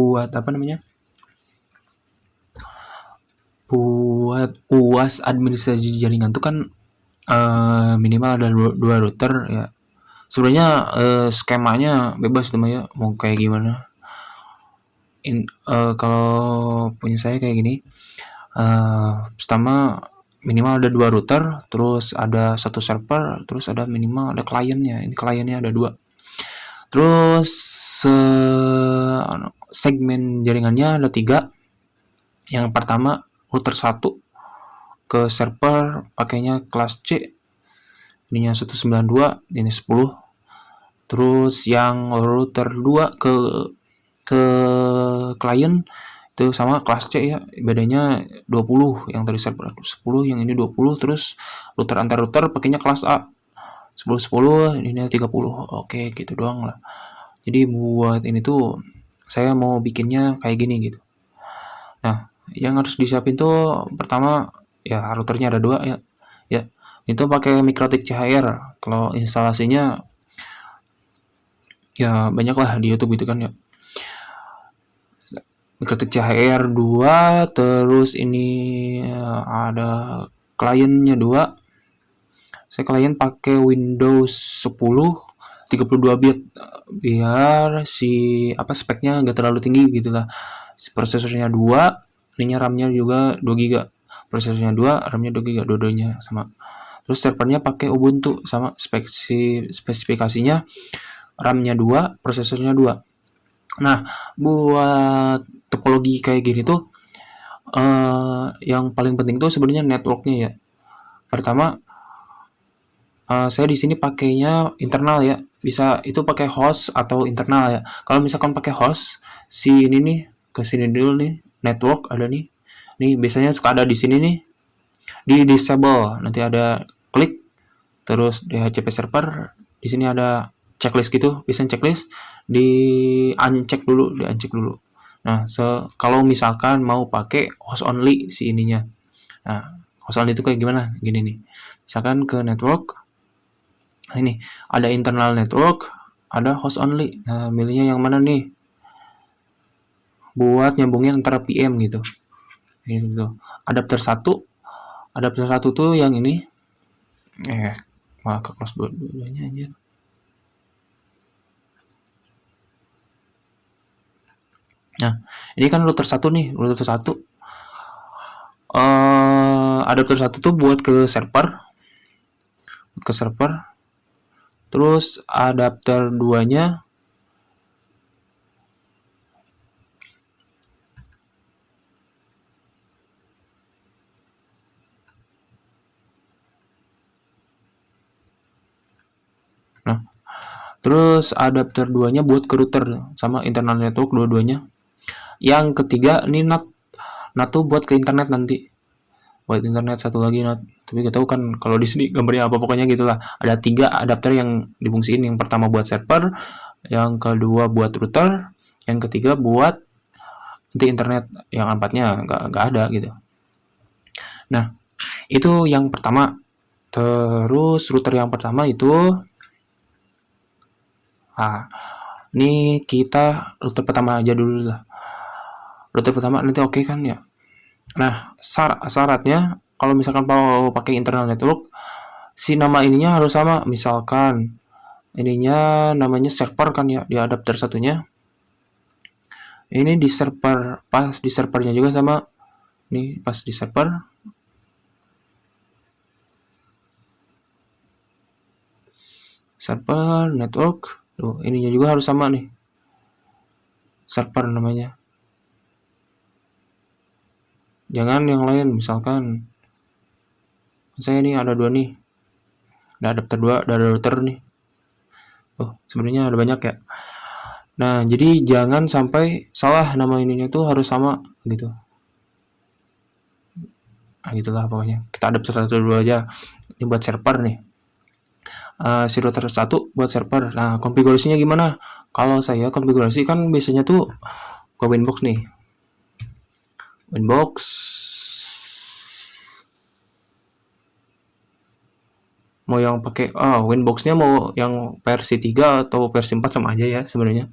buat apa namanya, buat UAS administrasi jaringan tuh kan minimal ada dua router ya. Sebenarnya skemanya bebas teman ya, mau kayak gimana. Kalau punya saya kayak gini, pertama minimal ada dua router, terus ada satu server, terus ada minimal ada kliennya. Ini kliennya ada dua. Terus segmen jaringannya ada tiga. Yang pertama router 1 ke server pakainya kelas C, ininya 192, ini 10. Terus yang router 2 ke klien itu sama kelas C ya, bedanya 20, yang tadi server 10, yang ini 20. Terus router antar router pakainya kelas A 10 ini 30. Oke, gitu doang lah. Jadi buat ini tuh saya mau bikinnya kayak gini gitu. Nah, yang harus disiapin tuh pertama ya routernya ada dua ya. Ya, itu pakai MikroTik CHR. Kalau instalasinya ya banyak lah di YouTube gitu kan ya. MikroTik CHR 2, terus ini ada kliennya 2. Saya klien pakai Windows 10 32 bit biar si apa speknya nggak terlalu tinggi gitu lah. Prosesornya 2, ininya RAM-nya juga 2 GB. Prosesornya 2, RAM-nya 2 GB, dua-duanya sama. Terus servernya pakai Ubuntu sama spesifikasinya RAM-nya 2, prosesornya 2. Nah, buat topologi kayak gini tuh yang paling penting tuh sebenarnya networknya ya. Pertama, saya di sini pakainya internal ya. Bisa itu pakai host atau internal ya. Kalau misalkan pakai host, si ini nih ke sini dulu nih, network ada nih. Nih biasanya suka ada di sini nih. Di disable nanti ada klik terus DHCP server. Di sini ada checklist gitu, bisa checklist di uncheck dulu. Nah, kalau misalkan mau pakai host only si ininya. Nah, host only itu kayak gimana? Gini nih. Misalkan ke network, ini ada internal network, ada host only. Nah, milihnya yang mana nih? Buat nyambungin antara PM gitu. Gitu. Adapter 1 tuh yang ini. Malah ke close dua-duanya aja. Nah, ini kan router 1 nih, router 1. Adapter 1 tuh buat ke server. Terus adapter 2-nya terus adapter 2-nya buat ke router sama internal network dua-duanya. Yang ketiga ini NAT tuh buat ke internet nanti. Buat internet satu lagi NAT. Tapi gak tahu kan kalau di sini gambarnya apa, pokoknya gitulah. Ada 3 adapter yang difungsiin. Yang pertama buat server, yang kedua buat router, yang ketiga buat nanti internet. Yang empatnya nggak ada gitu. Nah, itu yang pertama. Terus router yang pertama itu ini kita router pertama aja dulu lah. Router pertama nanti oke kan ya. Nah, syaratnya kalau misalkan mau pakai internal network, si nama ininya harus sama. Misalkan ininya namanya server kan ya, di adapter satunya. Ini di server, pas di servernya juga sama. Nih, pas di server. Server, network. Tuh, ininya juga harus sama nih. Server namanya. Jangan yang lain, misalkan saya ini ada 2 nih. Ada adapter 2, ada router nih. Sebenarnya ada banyak ya. Nah, jadi jangan sampai salah, nama ininya tuh harus sama gitu. Nah, gitulah pokoknya. Kita adapter 1 dulu aja. Ini buat server nih. Si router 1 buat server. Nah, konfigurasinya gimana? Kalau saya konfigurasi kan biasanya tuh ke Winbox nih. Winbox. Mau yang pakai Winbox-nya mau yang versi 3 atau versi 4 sama aja ya sebenarnya.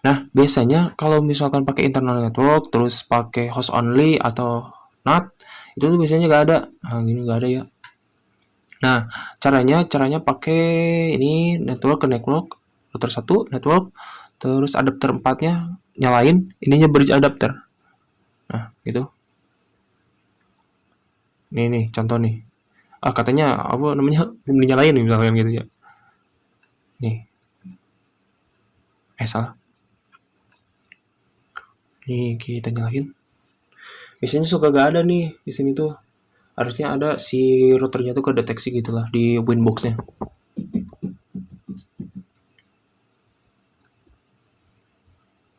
Nah, biasanya kalau misalkan pakai internal network, terus pakai host only atau NAT, itu tuh biasanya nggak ada. Nah, gini nggak ada ya. Nah, caranya pakai ini network ke network, router satu network, terus adapter 4-nya nyalain, ininya bridge adapter. Nah, gitu. Nih contoh nih. Katanya apa namanya? Dinyalain nih misalkan gitu ya. Nih, salah. Nih kita nyalain. Biasanya suka gak ada nih di sini tuh. Harusnya ada si routernya tuh kedeteksi gitulah di Winbox-nya.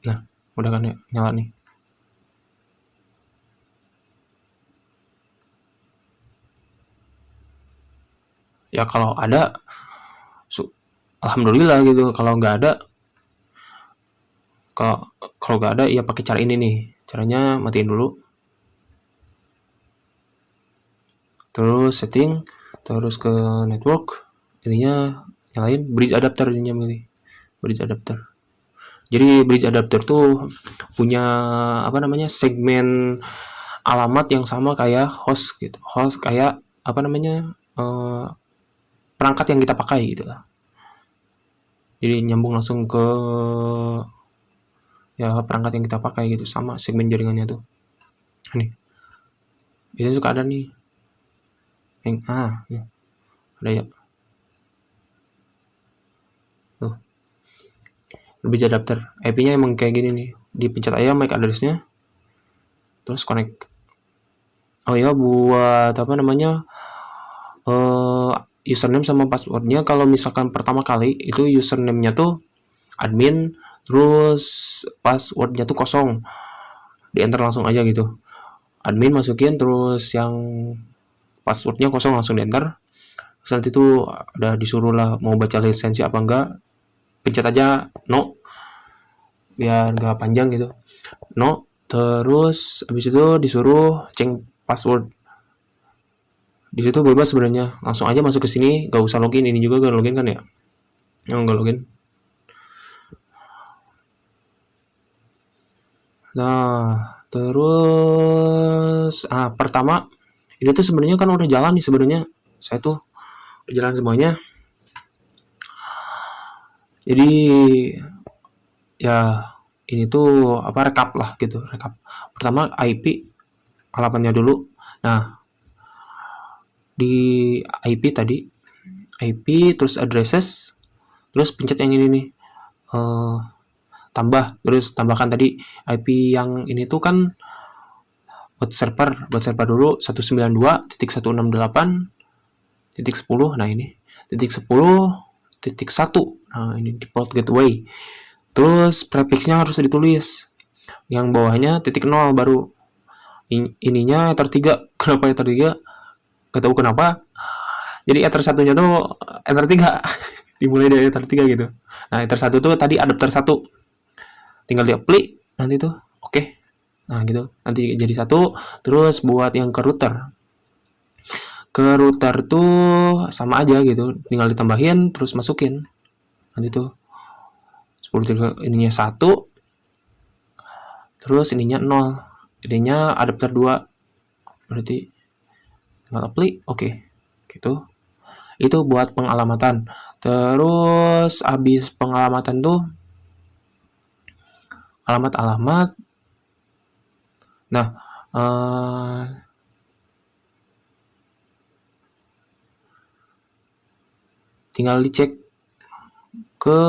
Nah, udah kan ya nyala nih. Ya kalau ada, alhamdulillah gitu. Kalau nggak ada, kalau kalau nggak ada ya pakai cara ini nih. Caranya matiin dulu, terus setting, terus ke network, ininya nyalain bridge adapter, ininya milih bridge adapter. Jadi bridge adapter tuh punya apa namanya segmen alamat yang sama kayak host gitu. Host kayak apa namanya perangkat yang kita pakai gitu lah. Jadi nyambung langsung ke ya perangkat yang kita pakai gitu, sama segmen jaringannya tuh. Nih, biasanya suka ada nih. Ya, ada ya. Tuh, bridge adapter. IP-nya emang kayak gini nih. Dipencet aja MAC address-nya, terus connect. Oh ya, buat apa namanya? eh Username sama passwordnya kalau misalkan pertama kali itu username-nya tuh admin, terus passwordnya tuh kosong, di enter langsung aja gitu. Admin masukin, terus yang passwordnya kosong langsung di enter. Terus nanti tuh udah disuruh lah mau baca lisensi apa enggak, pencet aja no biar nggak panjang gitu, no. Terus habis itu disuruh change password. Di situ bebas sebenarnya, langsung aja masuk ke sini, nggak usah login. Ini juga gak login kan ya, yang nggak login. Nah, terus pertama ini tuh sebenarnya kan udah jalan nih sebenarnya. Saya tuh udah jalan semuanya. Jadi ya ini tuh apa rekap lah gitu, rekap. Pertama IP alamatnya dulu. Nah, di IP tadi, IP terus addresses, terus pencet yang ini nih. eh terus tambahkan tadi IP yang ini tuh kan buat server dulu 192.168.10. Nah ini titik 10.1. Nah ini default gateway. Terus prefixnya harus ditulis. Yang bawahnya titik 0 baru. Ininya ether 3. Kenapa ether 3? Gak tahu kenapa. Jadi ether satunya tuh ether 3. Dimulai dari ether 3 gitu. Nah ether 1 tuh tadi adapter 1. Tinggal di apply nanti tuh. Oke. Nah gitu. Nanti jadi satu. Terus buat yang ke router tuh sama aja gitu, tinggal ditambahin terus masukin. Nanti tuh 10 ininya 1, terus ininya 0, ininya adapter 2, berarti tinggal apply. Oke. Gitu. Itu buat pengalamatan. Terus habis pengalamatan tuh alamat-alamat. Nah, eh, tinggal dicek ke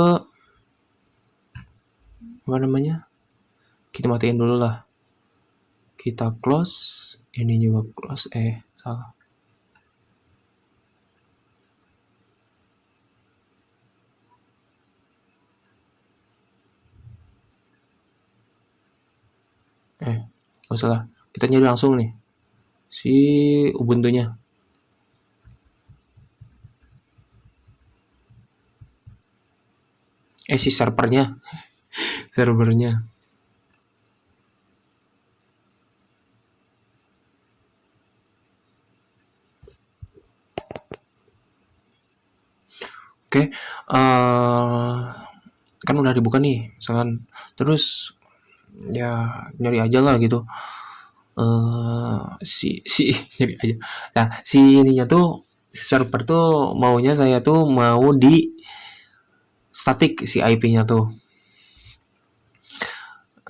apa namanya, kita matiin dulu lah, kita close, ini juga close. Salah. Gak usah lah, kita nyari langsung nih si Ubuntu-nya. Si servernya. Oke. kan udah dibuka nih misalkan, terus ya nyari aja lah gitu, si nyari aja. Nah, si ininya tuh server tuh maunya saya tuh mau di static si IP-nya tuh.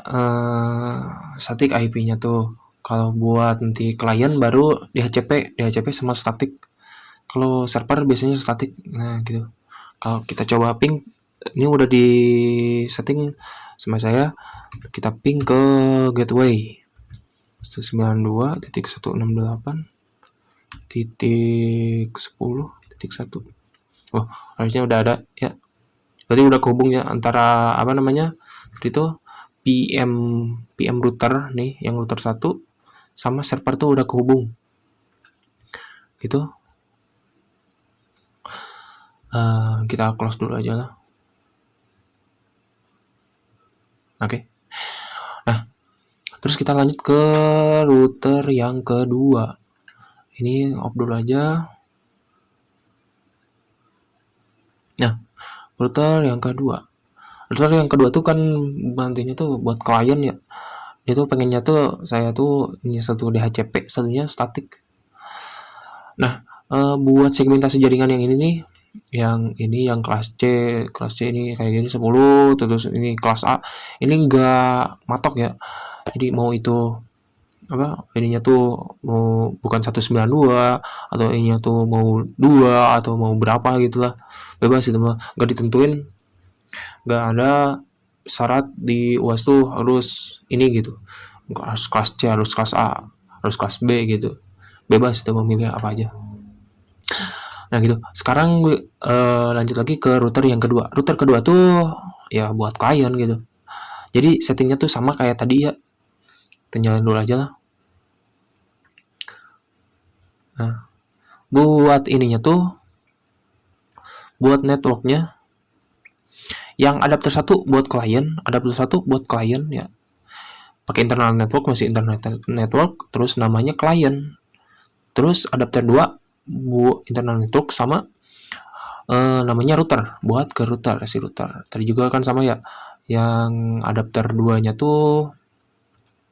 eh Static IP-nya tuh. Kalau buat nanti klien baru DHCP sama static. Kalau server biasanya static. Nah, gitu. Kalau kita coba ping, ini udah di setting sama saya, kita ping ke gateway 192.168.10.1. Oh, harusnya udah ada ya. Berarti udah kehubung ya antara apa namanya? Itu PM PM router nih, yang router 1 sama server tuh udah kehubung. Gitu. Kita close dulu aja lah. Oke. Nah, terus kita lanjut ke router yang kedua. Ini off dulu aja. Nah, router yang kedua. Router yang kedua tuh kan bantunya tuh buat klien ya. Dia tuh pengennya tuh saya tuh ini satu DHCP, satunya static. Nah, buat segmentasi jaringan yang ini nih, yang kelas C ini kayak gini 10, terus ini kelas A. Ini enggak matok ya. Jadi mau itu apa ininya tuh mau bukan 192 atau ininya tuh mau 2 atau mau berapa gitulah, bebas itu mah, nggak ditentuin, nggak ada syarat di UAS tuh harus ini gitu, nggak harus kelas C, harus kelas A, harus kelas B gitu, bebas itu memilih apa aja. Nah gitu, sekarang lanjut lagi ke router yang kedua. Router kedua tuh ya buat klien gitu, jadi settingnya tuh sama kayak tadi ya, kita nyalain dulu aja lah. Nah, buat ininya tuh, buat networknya, yang adapter 1 buat klien, adapter 1 buat klien ya. Pakai internal network, masih internet network, terus namanya klien. Terus adapter 2 bu internal network sama namanya router, buat ke router, si router. Tadi juga kan sama ya. Yang adapter 2-nya tuh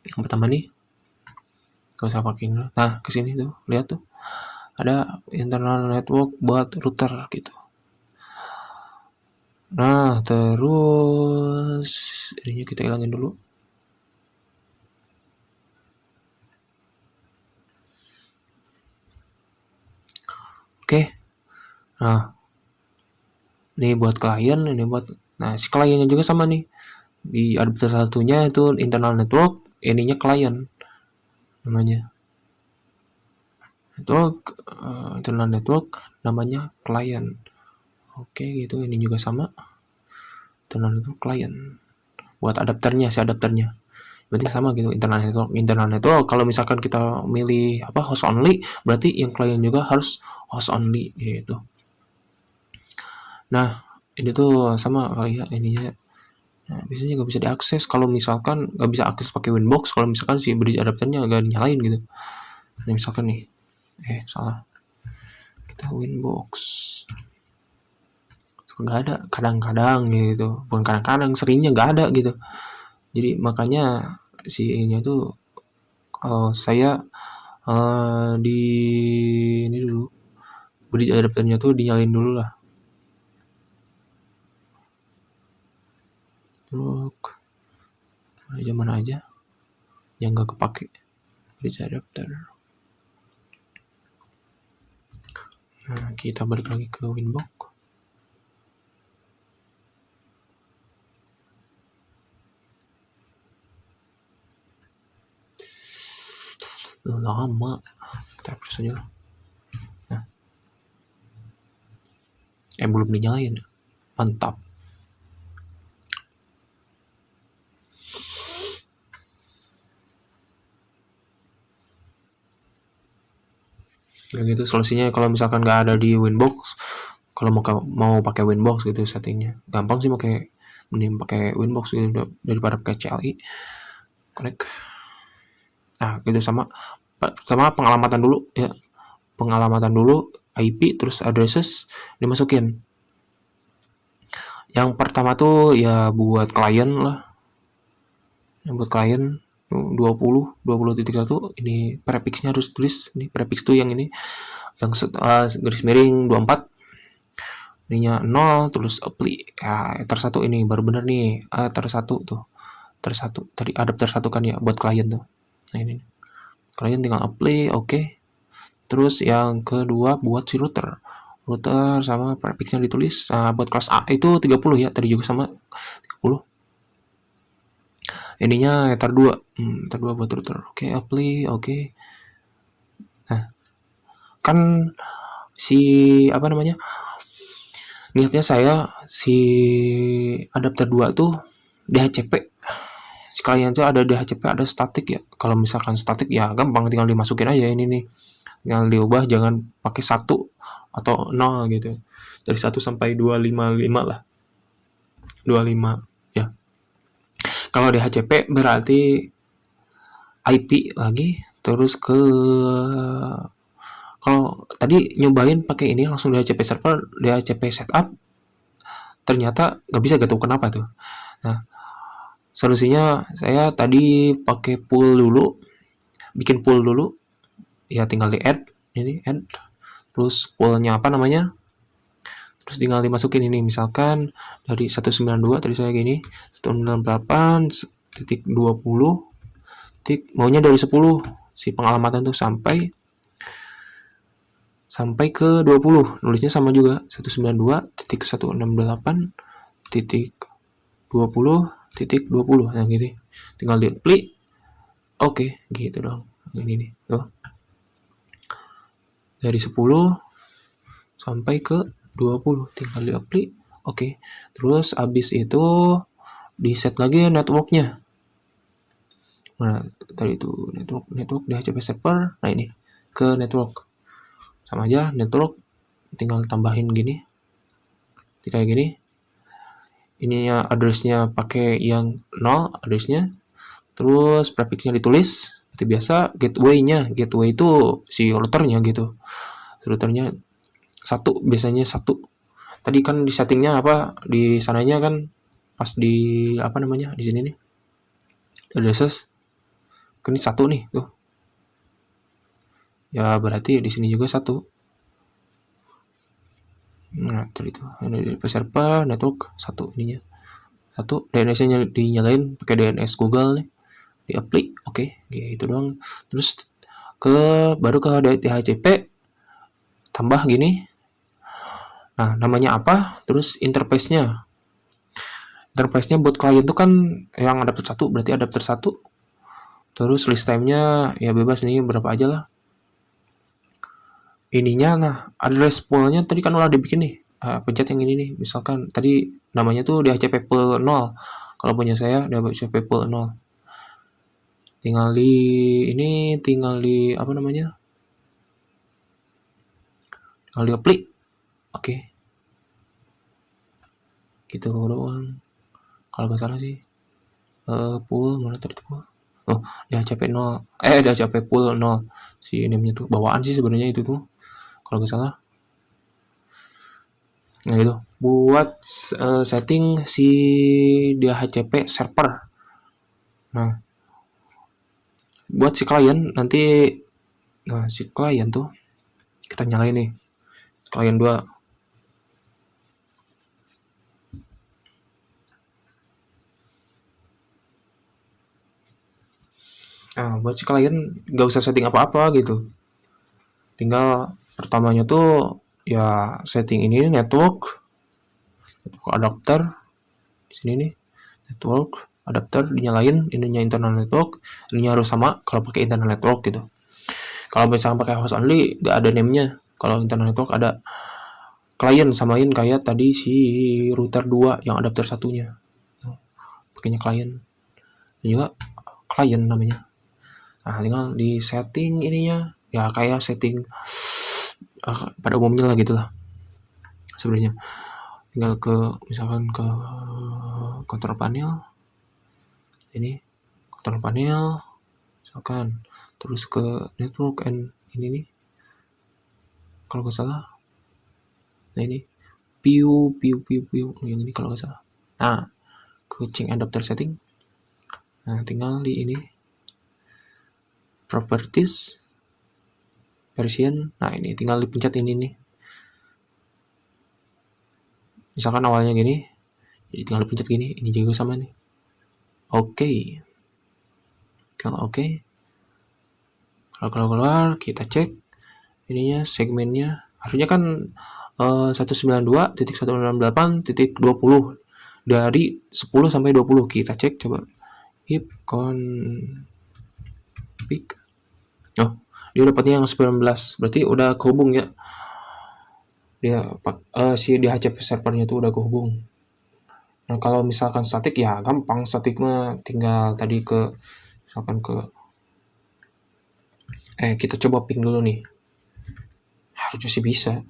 yang pertama nih, gak usah pakai ini. Nah, kesini tuh, lihat tuh. Ada internal network buat router gitu. Nah, terus ininya kita hilangin dulu. Oke. Nah, ini buat klien, ini buat, nah si kliennya juga sama nih. Di adapter satunya itu internal network, ininya klien namanya. Network, internal network namanya klien. Oke, gitu. Ini juga sama. Internal network klien. Buat adapternya, si adapternya. Berarti sama gitu, internal network. Internal network kalau misalkan kita milih apa host only, berarti yang klien juga harus host only gitu. Nah, ini tuh sama kali ya ininya. Nah, biasanya nggak bisa diakses kalau misalkan nggak bisa akses pakai Winbox, kalau misalkan si bridge adapternya nggak dinyalain gitu. Nah, misalkan nih, salah. Kita Winbox. Nggak ada, kadang-kadang gitu. Bukan kadang-kadang, seringnya nggak ada gitu. Jadi makanya si ini tuh kalau saya di ini dulu, bridge adapternya tuh dinyalain dulu lah. Terus mana aja yang nggak kepake bridge adapter. Nah, kita balik lagi ke Winbox. Lama, kita hapus aja. Nah, belum dinyalain, mantap. Ya gitu solusinya kalau misalkan nggak ada di Winbox, kalau mau pakai Winbox gitu settingnya gampang sih, mending pakai Winbox gitu daripada pakai CLI connect. Nah gitu, sama pengalamatan dulu ya, pengalamatan dulu IP terus addresses dimasukin. Yang pertama tuh ya buat klien lah, yang buat klien 20.1 ini prefixnya harus tulis. Ini prefix tuh yang ini, yang garis miring 24, ininya 0, terus apply ya, tersatu ini baru bener nih, tersatu tuh, tersatu tadi adapter satu kan ya buat klien tuh. Nah ini klien tinggal apply, oke. Terus yang kedua buat si router sama prefixnya ditulis. Nah, buat kelas A itu 30 ya, tadi juga sama 30. Ininya ether 2. Ether 2 buat router. Oke, apply, oke. Nah, kan si apa namanya? Niatnya saya si adapter 2 tuh DHCP. Si klien tuh ada DHCP, ada statik ya. Kalau misalkan statik ya gampang, tinggal dimasukin aja ini nih. Tinggal diubah, jangan pakai 1 atau 0 gitu. Dari 1 sampai 255 lah. 25 ya. Kalau DHCP berarti IP lagi, terus ke kalau tadi nyobain pakai ini langsung DHCP server, DHCP setup, ternyata nggak bisa, gak tahu kenapa tuh. Nah, solusinya saya tadi pakai pool dulu, bikin pool dulu, ya tinggal di add, ini add, terus poolnya apa namanya, terus tinggal dimasukin ini, misalkan dari 192 tadi saya gini, 198.20, maunya dari 10 si pengalamatan tuh sampai ke 20, nulisnya sama juga 192.168.20.20. Nah gitu, tinggal di apply, oke, gitu dong. Ini nih tuh, dari 10 sampai ke 20 tinggal di apply, oke. Terus abis itu di set lagi networknya. Nah tadi itu network DHCP server. Nah ini ke network, sama aja network, tinggal tambahin gini, kayak gini. Ininya addressnya pakai yang 0 addressnya, terus prefixnya ditulis seperti biasa. Gateway itu si routernya gitu, routernya satu, biasanya satu. Tadi kan di settingnya apa, di sananya kan pas di apa namanya, di sini nih addresses kan ini satu nih tuh ya, berarti di sini juga satu. Nah tadi itu ini di server network satu, ininya satu, DNS-nya dinyalain pakai DNS Google nih, di apply, oke, gitu doang. Terus baru ke DHCP tambah gini. Nah namanya apa, terus interface-nya buat klien tuh kan yang adapter satu, berarti adapter satu. Terus list time-nya ya bebas nih, berapa aja lah. Ininya, nah address pool-nya tadi kan udah dibikin nih. Pencet yang ini nih, misalkan tadi namanya tuh DHCP pool 0. Kalau punya saya DHCP pool 0. Tinggal di apa namanya? Tinggal di apply. Oke. Gitu doang. Kalau nggak salah sih. Pool mana tadi pool? Oh, DHCP 0. DHCP pool 0. Si name-nya tuh bawaan sih sebenarnya itu tuh. Kalau nggak salah. Nah itu buat setting si DHCP server. Nah, buat si klien nanti, nah si klien tuh kita nyalain nih, klien 2. Nah, buat si klien nggak usah setting apa-apa gitu. Tinggal pertamanya tuh ya setting ini network adapter di sini nih, network adapter dinyalain, ininya internal network, ininya harus sama kalau pakai internal network gitu. Kalau misalnya pakai host only nggak ada name-nya. Kalau internal network ada. Klien samain kayak tadi si router 2 yang adapter satunya. Pakainya klien. Dan juga klien namanya. Nah, tinggal di setting ininya ya kayak setting pada umumnya lah gitulah. Sebenarnya tinggal ke misalkan ke control panel. Ini control panel misalkan, terus ke network and ini nih. Kalau nggak salah. Nah ini piu yang ini kalau nggak salah. Nah, ke change adapter setting. Nah, tinggal di ini properties version. Nah, ini tinggal dipencet ini nih. Misalkan awalnya gini, jadi tinggal dipencet gini. Ini juga sama nih. Oke. Kalau oke. Kalau keluar kita cek ininya segmennya. Harusnya kan 192.168.20 dari 10 sampai 20. Kita cek coba. If config. Oh, dia dapatnya yang 19. Berarti udah kehubung ya. Dia si DHCP servernya tuh udah kehubung. Nah, kalau misalkan statik ya gampang, statik mah tinggal tadi ke misalkan ke kita coba ping dulu nih. Harusnya sih bisa.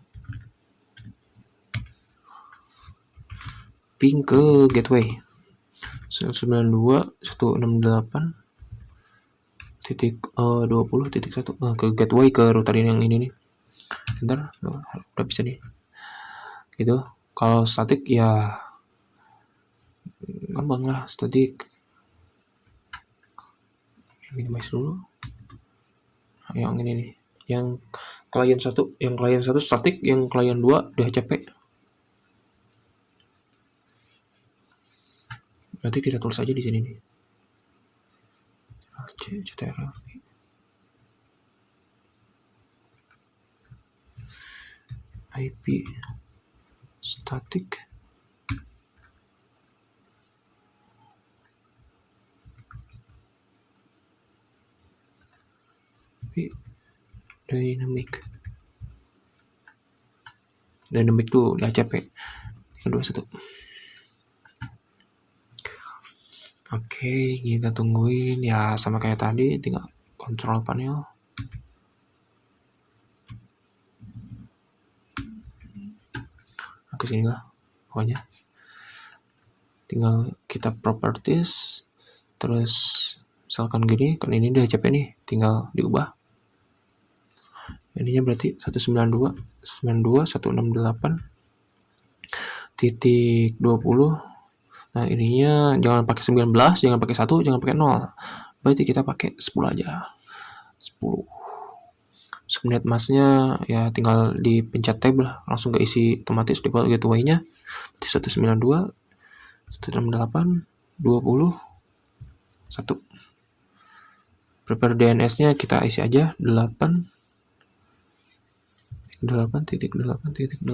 Ping ke gateway 192.168.20.1 ke gateway ke router yang ini nih. Bentar, udah bisa nih. Gitu. Kalau statik ya gampang lah, statik. Minimize dulu. Yang ini nih. Yang klien 1 statik, yang klien 2 DHCP. Berarti kita tulis aja di sini nih. CTRL IP static dynamic tuh di ACP 321. Oke, kita tungguin ya, sama kayak tadi, tinggal control panel. Ke sini lah pokoknya. Tinggal kita properties, terus misalkan gini, kan ini DHCP nih, tinggal diubah. Ininya berarti 192.168.20. Nah, ininya jangan pakai 19, jangan pakai 1, jangan pakai 0. Berarti kita pakai 10 aja. 10. Subnet masknya ya tinggal dipencet tab lah, langsung ke isi otomatis default gateway-nya. 192 168 20 1. Prepare DNS-nya kita isi aja 8.8.8.8.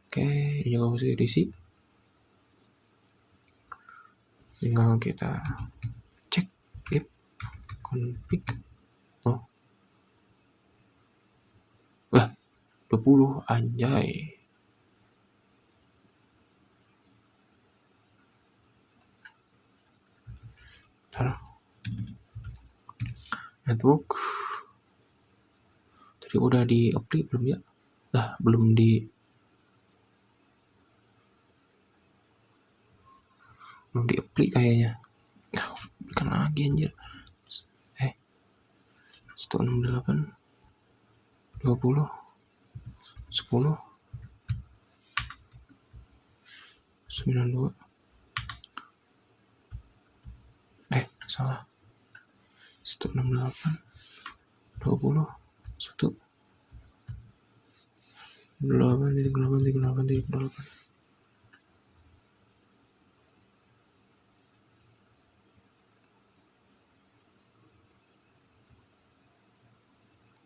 Oke, ini juga mesti diisi. Tinggal kita cek if config. Oh. Wah, 20 anjay. Network tadi udah di apply belum ya? Belum di apply kayaknya. Kan lagi anjir. 168 20 10 92. Salah. 168 20 1 8.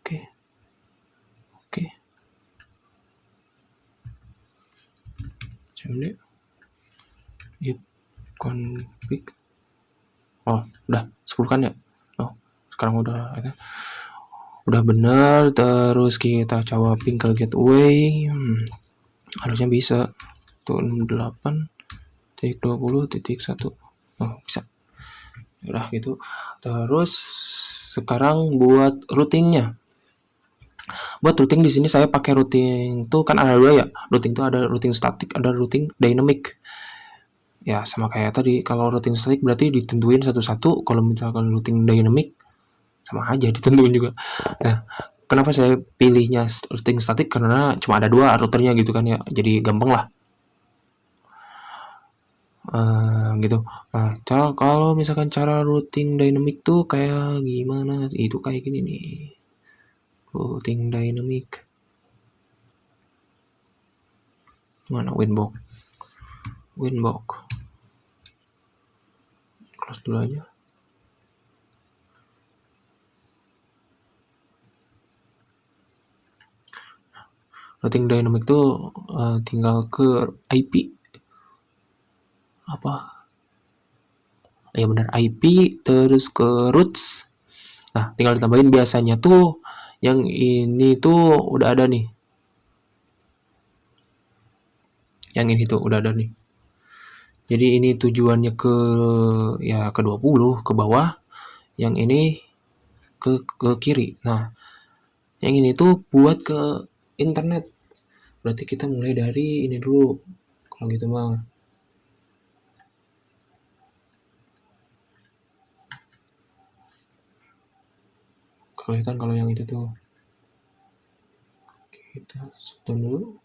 Oke. Coba if config. Oh, udah 10 kan ya? Oh, sekarang udah benar. Terus kita coba ping ke gateway. Harusnya bisa. 168.20.1. Oh, bisa. Udah gitu. Terus sekarang buat routingnya. Buat routing di sini saya pakai routing tuh kan ada 2 ya. Routing tuh ada routing static, ada routing dynamic. Ya sama kayak tadi, kalau routing static berarti ditentuin satu-satu, kalau misalkan routing dynamic sama aja ditentuin juga. Nah, kenapa saya pilihnya routing statik, karena cuma ada 2 routernya gitu kan ya, jadi gampang lah. Gitu. Nah, kalau misalkan cara routing dynamic tuh kayak gimana? Itu kayak gini nih. Routing dynamic. Mana Winbox? Close dulu aja. Routing dynamic tuh tinggal ke IP. Apa? Ya benar, IP terus ke roots. Nah, tinggal ditambahin biasanya tuh yang ini tuh udah ada nih. Yang ini tuh udah ada nih. Jadi ini tujuannya ke 20 ke bawah, yang ini ke kiri. Nah, yang ini tuh buat ke internet. Berarti kita mulai dari ini dulu. Kalau gitu mah. Kelihatan kalau yang itu tuh. Kita stop dulu.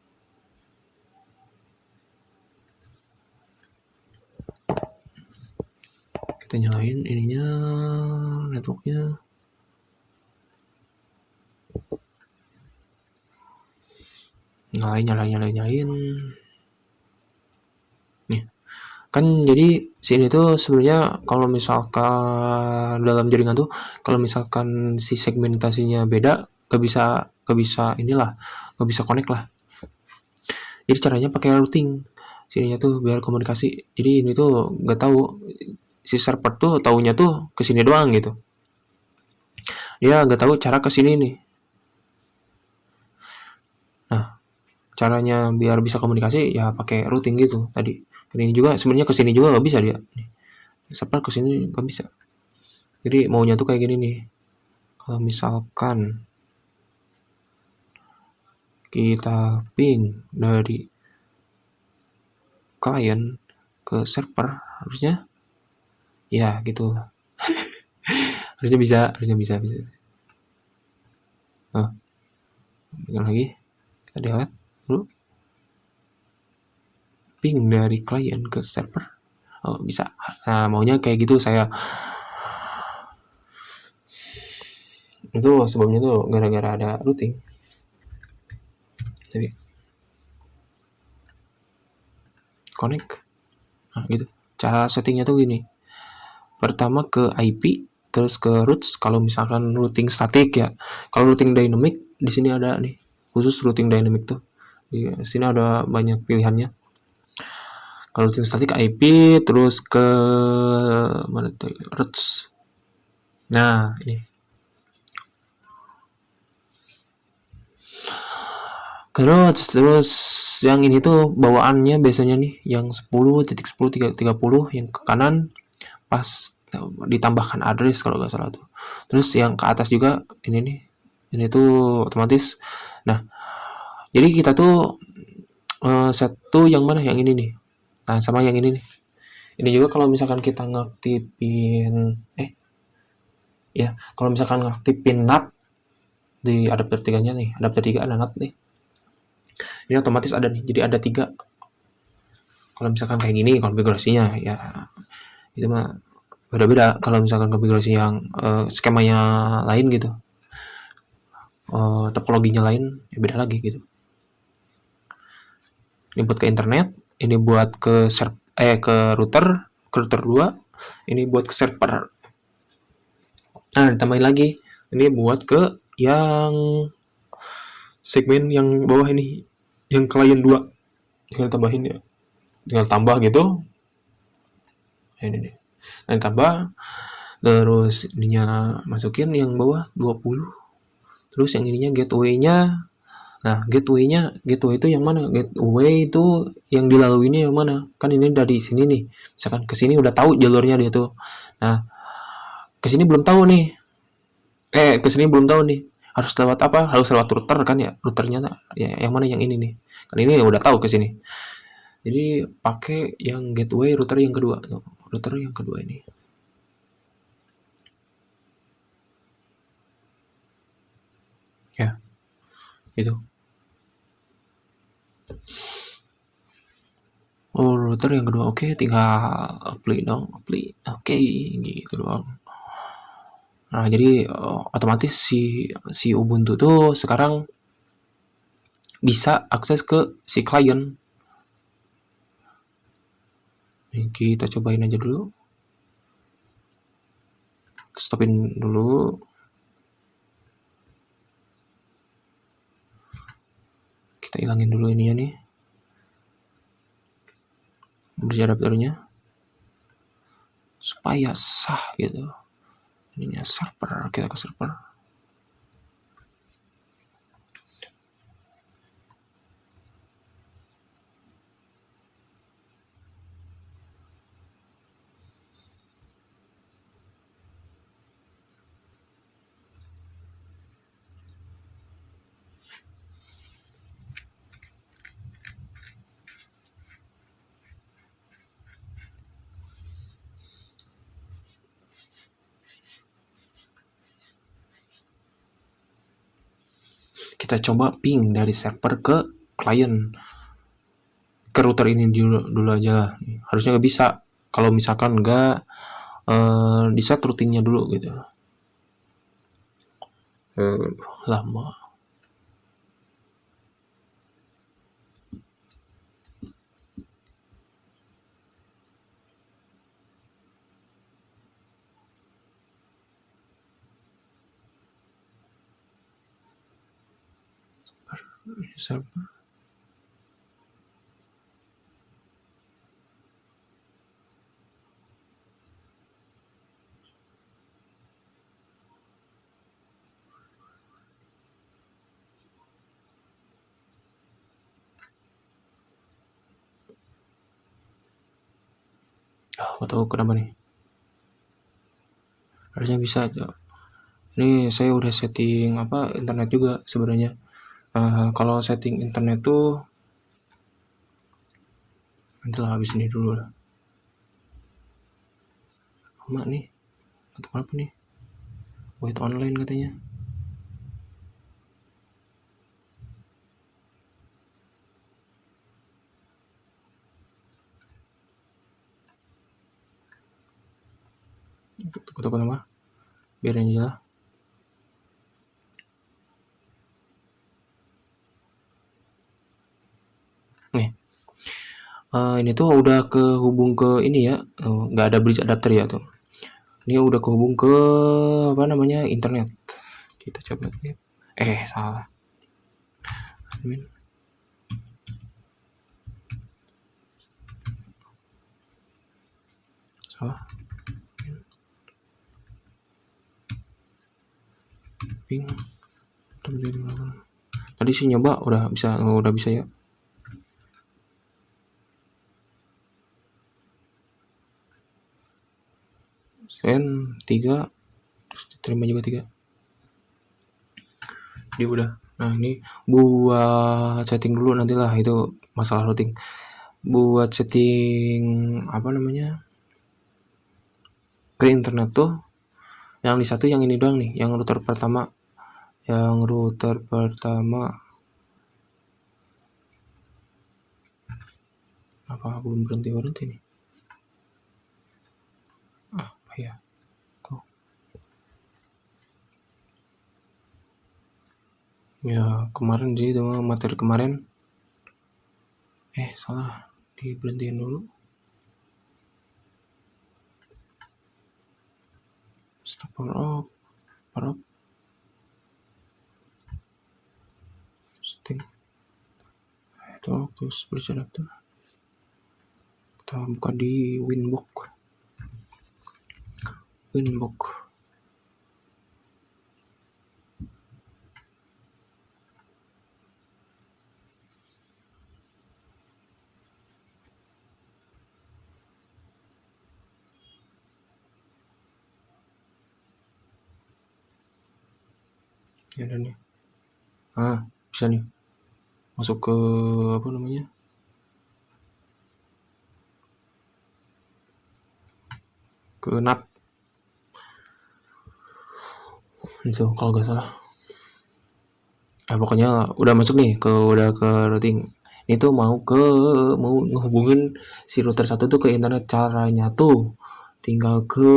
Kita nyalain ininya, networknya. Nyalain. Nih. Kan jadi sini tuh sebenarnya kalau misalkan dalam jaringan tuh, kalau misalkan si segmentasinya beda, gak bisa inilah, gak bisa connect lah. Jadi caranya pakai routing. Sininya tuh biar komunikasi. Jadi ini tuh gak tahu, si server tuh taunya tuh ke sini doang gitu. Dia gak tahu cara ke sini nih. Nah, caranya biar bisa komunikasi ya pakai routing gitu tadi. Ini juga sebenarnya ke sini juga gak bisa dia. Server ke sini gak bisa. Jadi maunya tuh kayak gini nih. Kalau misalkan kita ping dari klien ke server, harusnya ya gitu. harusnya bisa. Nah, lagi kita lihat dulu, ping dari klien ke server. Oh, bisa. Nah, maunya kayak gitu saya. Itu sebabnya tuh gara-gara ada routing. Jadi connect. Nah, gitu. Cara settingnya tuh gini. Pertama ke IP, terus ke roots kalau misalkan routing statik ya. Kalau routing dynamic di sini ada nih, khusus routing dynamic tuh. Di sini ada banyak pilihannya. Kalau routing statik IP, terus ke mana tuh? Roots. Nah, ini. Terus yang ini tuh bawaannya biasanya nih yang 10.10.30 yang ke kanan pas ditambahkan address kalau nggak salah tuh. Terus yang ke atas juga ini nih, ini tuh otomatis. Nah, jadi kita tuh set tuh yang mana, yang ini nih. Nah, sama yang ini nih. Ini juga kalau misalkan kita ngaktifin kalau misalkan ngaktifin NAT di adapter 3-nya nih, adapter 3 ada NAT nih. Ini otomatis ada nih, jadi ada 3. Kalau misalkan kayak gini konfigurasinya ya itu mah beda-beda. Kalau misalkan konfigurasi yang skemanya lain gitu, topologinya lain ya beda lagi gitu. Ini buat ke internet, ini buat ke ke router 2, ini buat ke server. Nah, ditambahin lagi, ini buat ke yang segmen yang bawah ini, yang klien 2. Tinggal tambahin ya. Tinggal tambah gitu. Ini nih. Nah, tambah, terus ininya masukin yang bawah 20. Terus yang ininya gateway-nya. Nah, gateway itu yang mana? Gateway itu yang dilalui ini yang mana? Kan ini dari sini nih. Misalkan ke sini udah tahu jalurnya dia tuh. Nah, ke sini belum tahu nih. Ke sini belum tahu nih. Harus lewat apa? Harus lewat router kan ya? Routernya ya yang mana, yang ini nih. Kan ini udah tahu ke sini. Jadi pakai yang gateway router yang kedua. Router yang kedua ini. Ya, Itu. Oh, router yang kedua. Oke, tinggal apply dong, apply. Oke, gitu doang. Nah, jadi otomatis si Ubuntu tuh sekarang bisa akses ke si klien. Ini kita cobain aja dulu. Stopin dulu. Kita hilangin dulu ininya nih. Bridge adapternya. Supaya sah gitu. Ininya server, kita ke server. Kita coba ping dari server ke klien. Ke router ini dulu aja. Harusnya nggak bisa. Kalau misalkan nggak di set routingnya dulu gitu. Lama. Server. Nggak tahu kenapa nih. Harusnya bisa aja. Ini saya udah setting internet juga sebenarnya. Kalau setting internet tuh nanti lah habis ini dulu lah. Lama nih. Atau apa nih? Wait online katanya. Tunggu nama. Biarin aja lah. Nih. Ini tuh udah kehubung ke ini ya. Nggak ada bridge adapter ya tuh. Ini udah kehubung ke internet. Kita coba nih. Salah. Admin. Salah. Ping. Tadi sih nyoba udah bisa ya. Send 3 terus diterima juga 3. Jadi udah. Nah, ini buat setting dulu nantilah itu masalah routing. Buat setting ke internet tuh yang di satu yang ini doang nih, yang router pertama. Apa belum berhenti nih? Ya. Kok. Ya, kemarin jadi materi kemarin. Salah. Diberhentiin dulu. Stop power off. Setting. Itu terus bridge adapter. Kita buka di Winbox. Ya ada nih. Bisa nih. Masuk ke ke NAT. Itu kalau nggak salah. Pokoknya udah masuk nih udah ke routing. Ini tuh mau ngehubungin si router satu tuh ke internet. Caranya tuh tinggal ke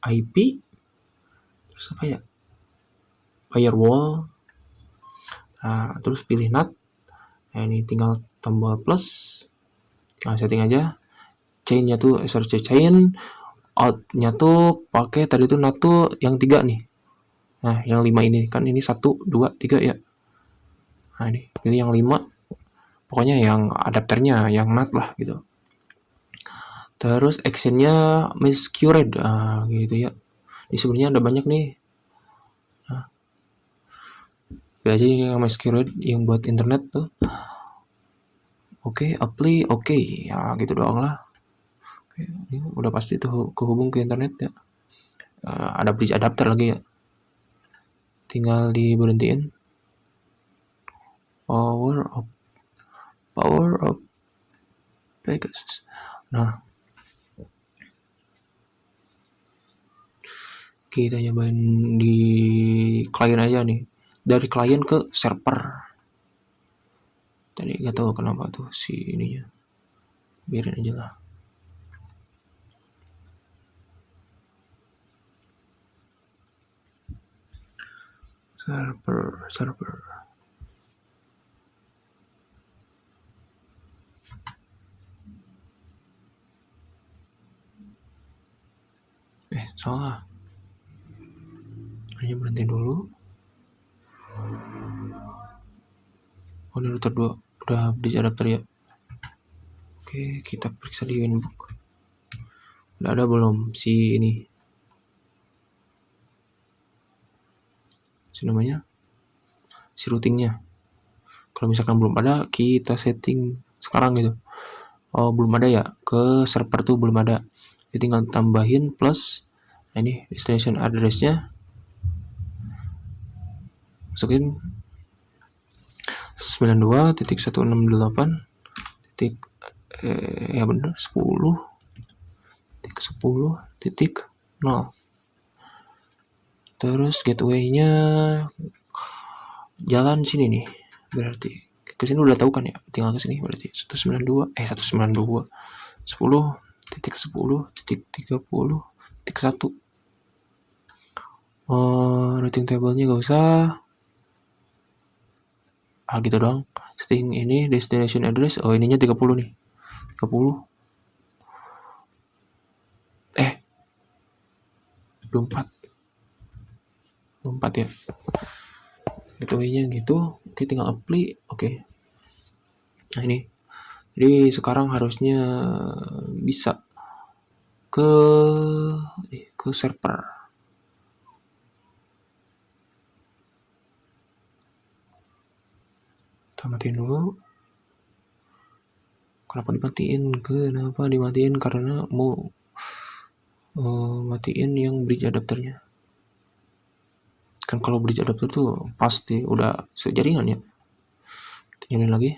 IP, terus apa ya, firewall. Nah, terus pilih NAT. Nah, ini tinggal tombol plus, tinggal setting aja. Chainnya tuh search chain, outnya tuh pakai tadi tuh NAT tuh yang 3 nih. Nah, yang 5 ini kan, ini 1 2 3 ya. Nah, ini pilih yang 5. Pokoknya yang adapternya yang NAT lah gitu. Terus actionnya masquerade, gitu ya. Ini sebenarnya ada banyak nih. Nah, aja ini yang masquerade yang buat internet tuh. Oke, apply, oke, ya gitu doang lah. Oke, ini udah pasti tuh kehubung ke internet ya. Ada bridge adapter lagi ya. Tinggal diberhentiin. Power up, power up, Pegasus. Nah, kita nyobain di klien aja nih. Dari klien ke server. Tadi nggak tahu kenapa tuh si ininya. Biarin aja lah. Server. Salah. Hanya berhenti dulu. Oh, ini router 2 udah bridge adapter ya. Oke, kita periksa di Winbook. Udah ada belum si ini? Si namanya? Si routingnya. Kalau misalkan belum ada, kita setting sekarang gitu. Oh, belum ada ya? Ke server tuh belum ada. Jadi tinggal tambahin plus. Nah, ini destination address-nya. Masukin 92.168 titik ya bener 10.10.0. Terus gateway-nya jalan sini nih. Berarti ke sini udah tahu kan ya? Tinggal ke sini berarti 192 10.10.10.30.1. Routing table-nya gak usah. Gitu doang. Setting ini destination address. Oh, ininya 30 nih. 30. 24. 24 ya. Gateway-nya gitu. Oke, tinggal apply. Oke. Nah, ini. Jadi sekarang harusnya bisa ke server. Kita matiin dulu. Kenapa dimatiin? Karena mau matiin yang bridge adapternya. Kan kalau bridge adapter tuh pasti udah sejaringan ya. Kita nyalain lagi.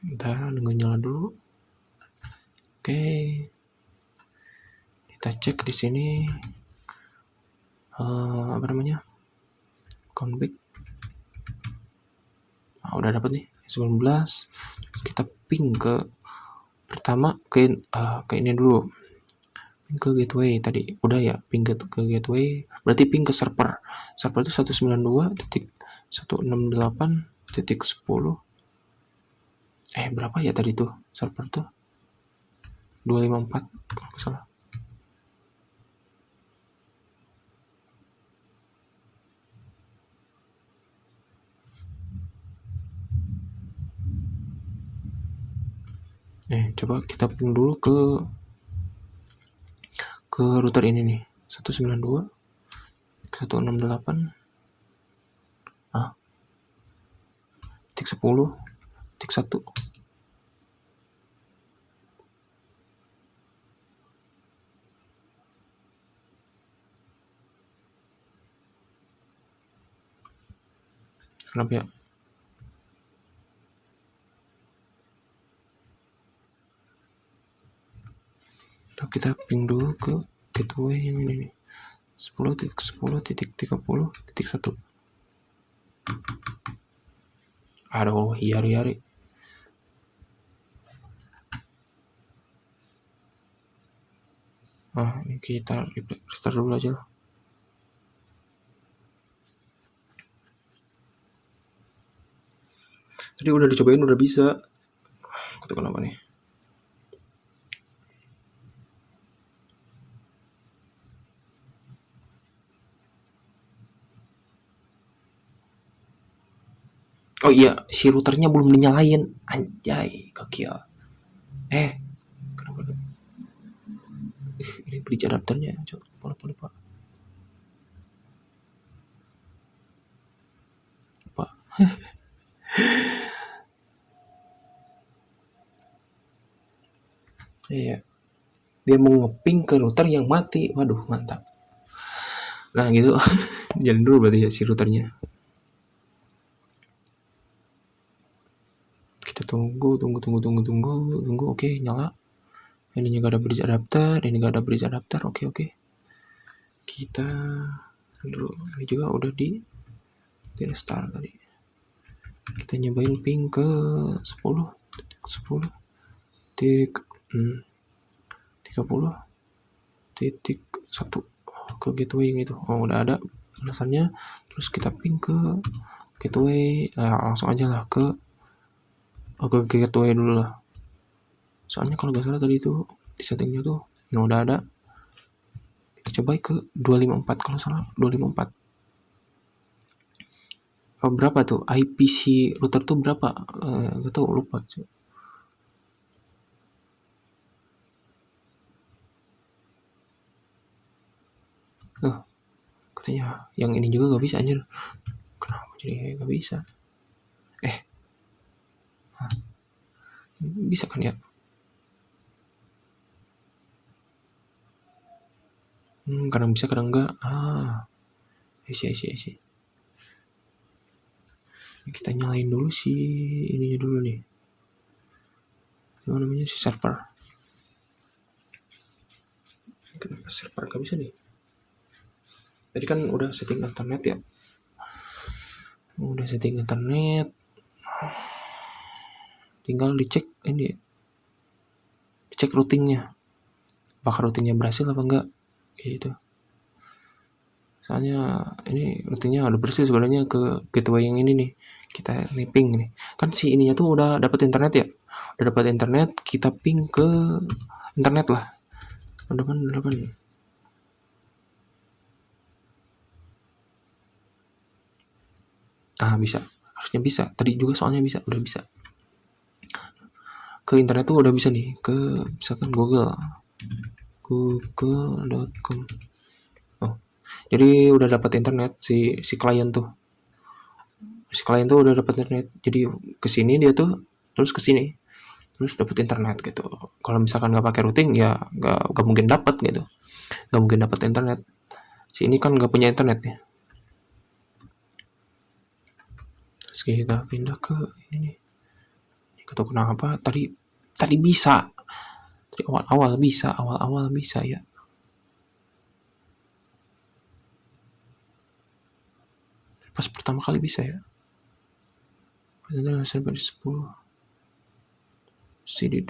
Ntar nunggu nyala dulu. Oke. Kita cek di sini apa namanya? Config. Udah dapat nih 19. Kita ping ke pertama ke ini dulu. Ping ke gateway tadi. Udah ya, ping ke gateway. Berarti ping ke server. Server itu 192.168.10. Berapa ya tadi tuh server tuh? 254 kalau nggak salah. Coba kita ping dulu ke router ini nih. 192.168 titik 10 titik 1. Kenapa ya? kita ping dulu ke gateway yang ini nih, 10.10.30.1. Aduh, hiari. Ini kita restart dulu aja lah. Tadi udah dicobain, udah bisa. Itu kenapa nih? Oh iya, si routernya belum dinyalain. Anjay, gokil. Kenapa? Ini bridge adapternya, coba lupa. Pak. Iya. Dia mau ngeping ke router yang mati. Waduh, mantap. Nah, gitu. Jalan dulu berarti ya si routernya. Kita tunggu. Oke, nyala. Ini gak ada bridge adapter. Oke. Kita dulu. Ini juga udah di restart tadi. Kita nyobain ping ke 10.30.1 ke gateway gitu. Udah ada alasannya. Terus kita ping ke gateway, langsung aja lah ke gateway dulu lah. Soalnya kalau gak salah tadi itu di settingnya tuh yang udah ada. Kita coba ke 254 kalau salah, 254. Berapa tuh IPC router tuh berapa? Gak tau, lupa. Katanya yang ini juga gak bisa anjir. Kenapa jadi gak bisa? Bisa kan ya? Kadang bisa, kadang enggak. Isi. Kita nyalain dulu si ininya dulu nih. Apa namanya, si server. Kenapa server gak bisa nih? Tadi kan udah setting internet ya. Tinggal dicek ini. Dicek routingnya. Apakah routingnya berhasil apa enggak? Gitu. Soalnya ini routingnya udah berhasil sebenarnya ke gateway yang ini nih. Kita nih ping nih. Kan si ininya tuh udah dapat internet ya. Udah dapat internet, kita ping ke internet lah. Udah kan. Bisa. Harusnya bisa. Tadi juga soalnya bisa, udah bisa. Ke internet tuh udah bisa nih. Ke misalkan google.com. Jadi udah dapat internet si klien tuh. Si klien tuh udah dapat internet. Jadi ke sini dia tuh terus ke sini. Terus dapat internet gitu. Kalau misalkan nggak pakai routing ya nggak mungkin dapat gitu. Nggak mungkin dapat internet. Si ini kan nggak punya internet nih. Terus kita pindah ke ini nih. Gak tahu kenapa tadi bisa. Tadi awal-awal bisa ya. Pas pertama kali bisa ya. Ternyata sampai 10. CD.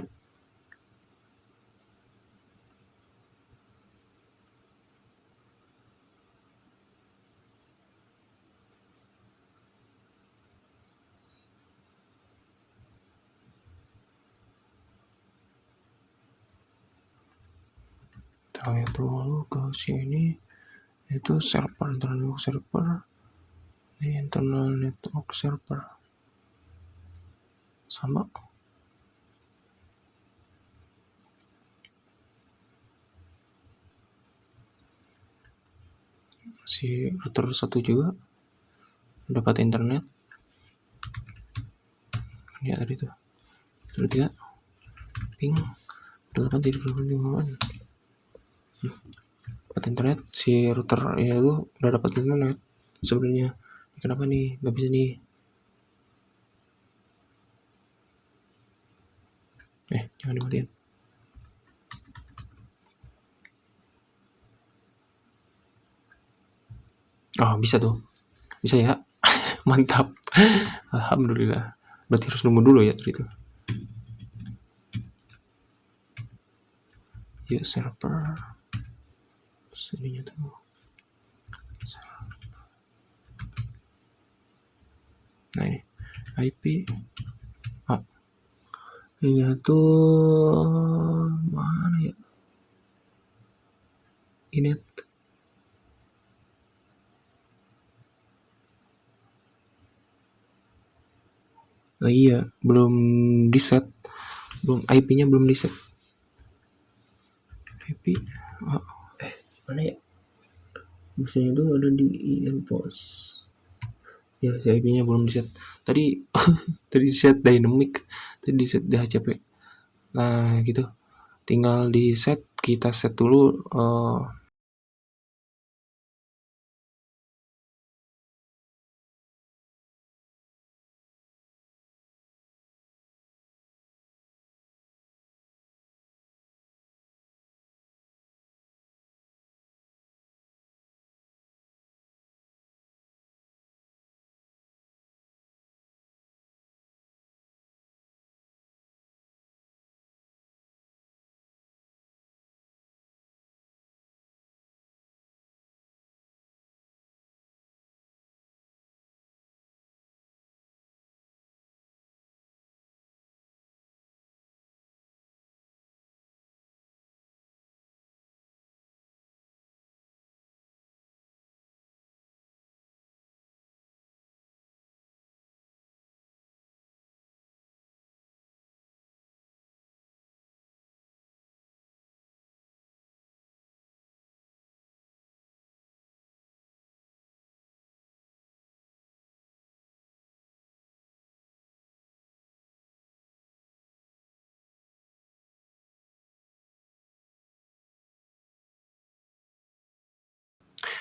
Kita lihat dulu ke sini. Itu internal network server sama si router satu juga dapat internet ya tadi tuh 3 ping 8.8 dapat internet. Si router ini tuh udah dapat internet sebenarnya. Kenapa nih nggak bisa nih? Jangan dimatiin. Oh, bisa tuh. Bisa ya. Mantap. Alhamdulillah. Berarti harus nunggu dulu ya itu. Ya server. Sininya tuh. Nah ini IP. Ah, ini tuh mana ya? Ini. Oh iya, belum di set. Belum IP-nya belum di set. IP. Oh, mana ya? Biasanya itu ada di InPost. Ya, si IP-nya belum di set. Tadi tadi di set dynamic, tadi di set DHCP. Nah, gitu. Tinggal di set, kita set dulu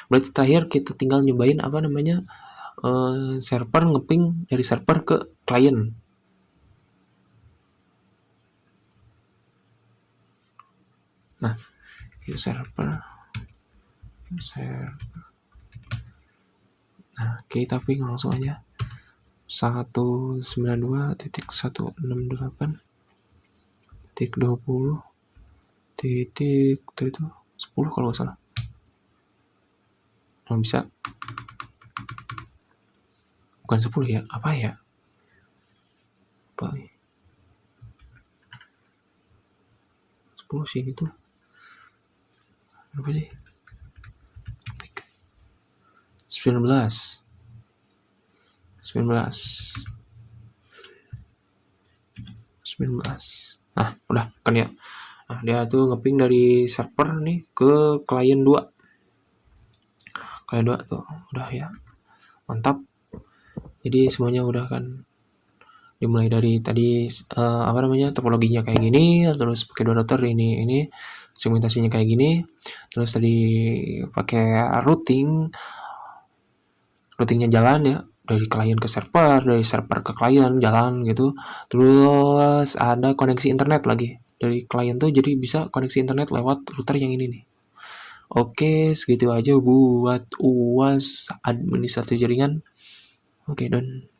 berarti terakhir kita tinggal nyobain apa namanya server ngeping dari server ke klien. Nah, server. Nah, kita ping langsung aja. 192.168.20 titik itu 10 kalau nggak salah. Nah, bisa. Bukan 10 ya, apa ya? Apa ya? 10 sih itu. Apa sih? 19. Nah, udah kan ya. Nah, dia tuh ngeping dari server nih ke klien 2. Klien 2 tuh udah ya. Mantap. Jadi semuanya udah kan. Dimulai dari tadi apa namanya? Topologinya kayak gini, terus pakai 2 router ini segmentasinya kayak gini. Terus tadi pakai routingnya jalan ya, dari klien ke server, dari server ke klien jalan gitu. Terus ada koneksi internet lagi dari klien tuh, jadi bisa koneksi internet lewat router yang ini nih. Oke, segitu aja buat UAS administrasi jaringan. Oke, done.